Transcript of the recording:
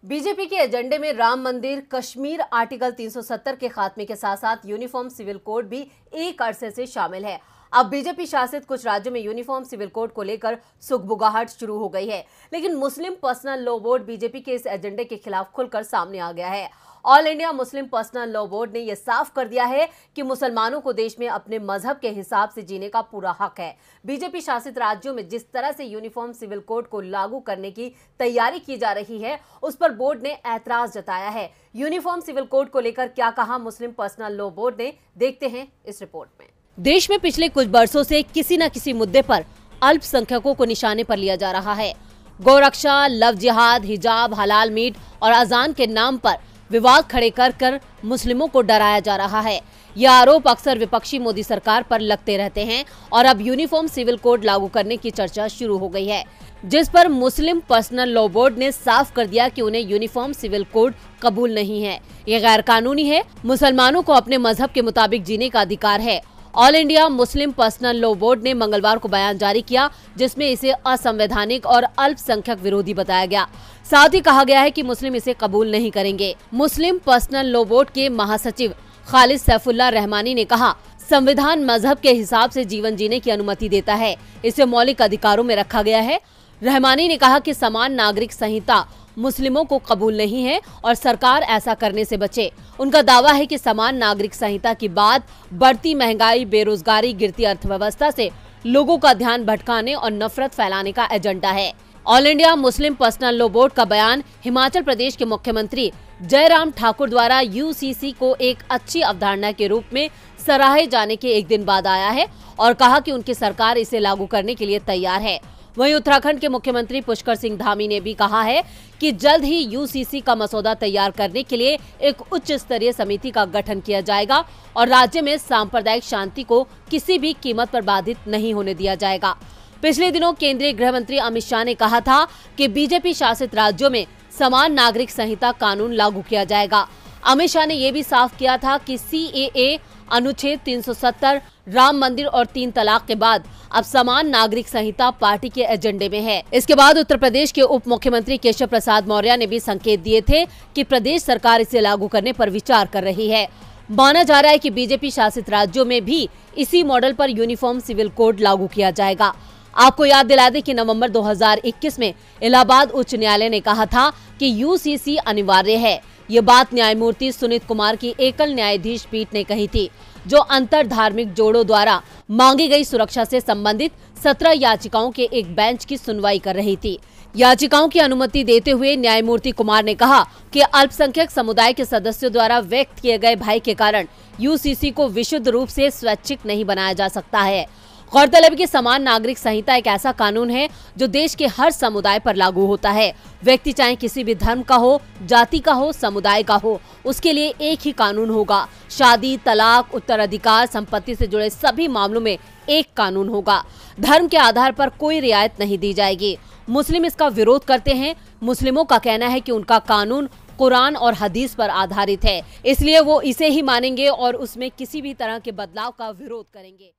BJP के एजेंडे में राम मंदिर, कश्मीर, आर्टिकल 370 के खात्मे के साथ साथ यूनिफॉर्म सिविल कोड भी एक अरसे से शामिल है। अब बीजेपी शासित कुछ राज्यों में यूनिफॉर्म सिविल कोड को लेकर सुगबुगाहट शुरू हो गई है, लेकिन मुस्लिम पर्सनल लॉ बोर्ड बीजेपी के इस एजेंडे के खिलाफ खुलकर सामने आ गया है। All India Muslim personal law board ने यह साफ कर दिया है कि मुसलमानों को देश में अपने मजहब के हिसाब से जीने का पूरा हक है। बीजेपी शासित राज्यों में जिस तरह से यूनिफॉर्म सिविल कोड को लागू करने की तैयारी की जा रही है, उस पर बोर्ड ने ऐतराज जताया है। यूनिफॉर्म सिविल कोड को लेकर क्या कहा मुस्लिम पर्सनल लॉ बोर्ड ने, देखते हैं इस रिपोर्ट में। देश में पिछले कुछ बरसों से किसी न किसी मुद्दे पर अल्पसंख्यकों को निशाने पर लिया जा रहा है। गौरक्षा, लव जिहाद, हिजाब, हलाल मीट और अजान के नाम पर विवाद खड़े कर मुस्लिमों को डराया जा रहा है। यह आरोप अक्सर विपक्षी मोदी सरकार पर लगते रहते हैं और अब यूनिफॉर्म सिविल कोड लागू करने की चर्चा शुरू हो गई है, जिस पर मुस्लिम पर्सनल लॉ बोर्ड ने साफ कर दिया कि उन्हें यूनिफॉर्म सिविल कोड कबूल नहीं है। ये गैर कानूनी है। मुसलमानों को अपने मजहब के मुताबिक जीने का अधिकार है। All India Muslim personal law board ने मंगलवार को बयान जारी किया, जिसमें इसे असंवैधानिक और अल्पसंख्यक विरोधी बताया गया। साथ ही कहा गया है कि मुस्लिम इसे कबूल नहीं करेंगे। मुस्लिम पर्सनल लॉ बोर्ड के महासचिव खालिद सैफुल्लाह रहमानी ने कहा, संविधान मजहब के हिसाब से जीवन जीने की अनुमति देता है, इसे मौलिक अधिकारों में रखा गया है। रहमानी ने कहा कि समान नागरिक संहिता मुस्लिमों को कबूल नहीं है और सरकार ऐसा करने से बचे। उनका दावा है कि समान नागरिक संहिता की बात बढ़ती महंगाई, बेरोजगारी, गिरती अर्थव्यवस्था से लोगों का ध्यान भटकाने और नफरत फैलाने का एजेंडा है। All India Muslim personal law board का बयान हिमाचल प्रदेश के मुख्यमंत्री जयराम ठाकुर द्वारा यूसीसी को एक अच्छी अवधारणा के रूप में सराहे जाने के एक दिन बाद आया है और कहा कि उनकी सरकार इसे लागू करने के लिए तैयार है। वहीं उत्तराखंड के मुख्यमंत्री पुष्कर सिंह धामी ने भी कहा है कि जल्द ही यूसीसी का मसौदा तैयार करने के लिए एक उच्च स्तरीय समिति का गठन किया जाएगा और राज्य में सांप्रदायिक शांति को किसी भी कीमत पर बाधित नहीं होने दिया जाएगा। पिछले दिनों केंद्रीय गृह मंत्री अमित शाह ने कहा था कि बीजेपी शासित राज्यों में समान नागरिक संहिता कानून लागू किया जाएगा। अमित शाह ने यह भी साफ किया था कि सीएए, अनुच्छेद 370, राम मंदिर और 3 तलाक के बाद अब समान नागरिक संहिता पार्टी के एजेंडे में है। इसके बाद उत्तर प्रदेश के उप मुख्यमंत्री केशव प्रसाद मौर्य ने भी संकेत दिए थे कि प्रदेश सरकार इसे लागू करने पर विचार कर रही है। माना जा रहा है कि बीजेपी शासित राज्यों में भी इसी मॉडल पर यूनिफॉर्म सिविल कोड लागू किया जाएगा। आपको याद दिला दें कि नवंबर 2021 में इलाहाबाद उच्च न्यायालय ने कहा था कि यूसीसी अनिवार्य है। ये बात न्यायमूर्ति सुनीत कुमार की एकल न्यायाधीश पीठ ने कही थी, जो अंतर धार्मिक जोड़ों द्वारा मांगी गई सुरक्षा से संबंधित 17 याचिकाओं के एक बेंच की सुनवाई कर रही थी। याचिकाओं की अनुमति देते हुए न्यायमूर्ति कुमार ने कहा कि अल्पसंख्यक समुदाय के सदस्यों द्वारा व्यक्त किए गए भय के कारण यूसीसी को विशुद्ध रूप से स्वैच्छिक नहीं बनाया जा सकता है। गौरतलब है कि समान नागरिक संहिता एक ऐसा कानून है जो देश के हर समुदाय पर लागू होता है। व्यक्ति चाहे किसी भी धर्म का हो, जाति का हो, समुदाय का हो, उसके लिए एक ही कानून होगा। शादी, तलाक, उत्तराधिकार, संपत्ति से जुड़े सभी मामलों में एक कानून होगा। धर्म के आधार पर कोई रियायत नहीं दी जाएगी। मुस्लिम इसका विरोध करते हैं। मुस्लिमों का कहना है कि उनका कानून कुरान और हदीस पर आधारित है, इसलिए वो इसे ही मानेंगे और उसमें किसी भी तरह के बदलाव का विरोध करेंगे।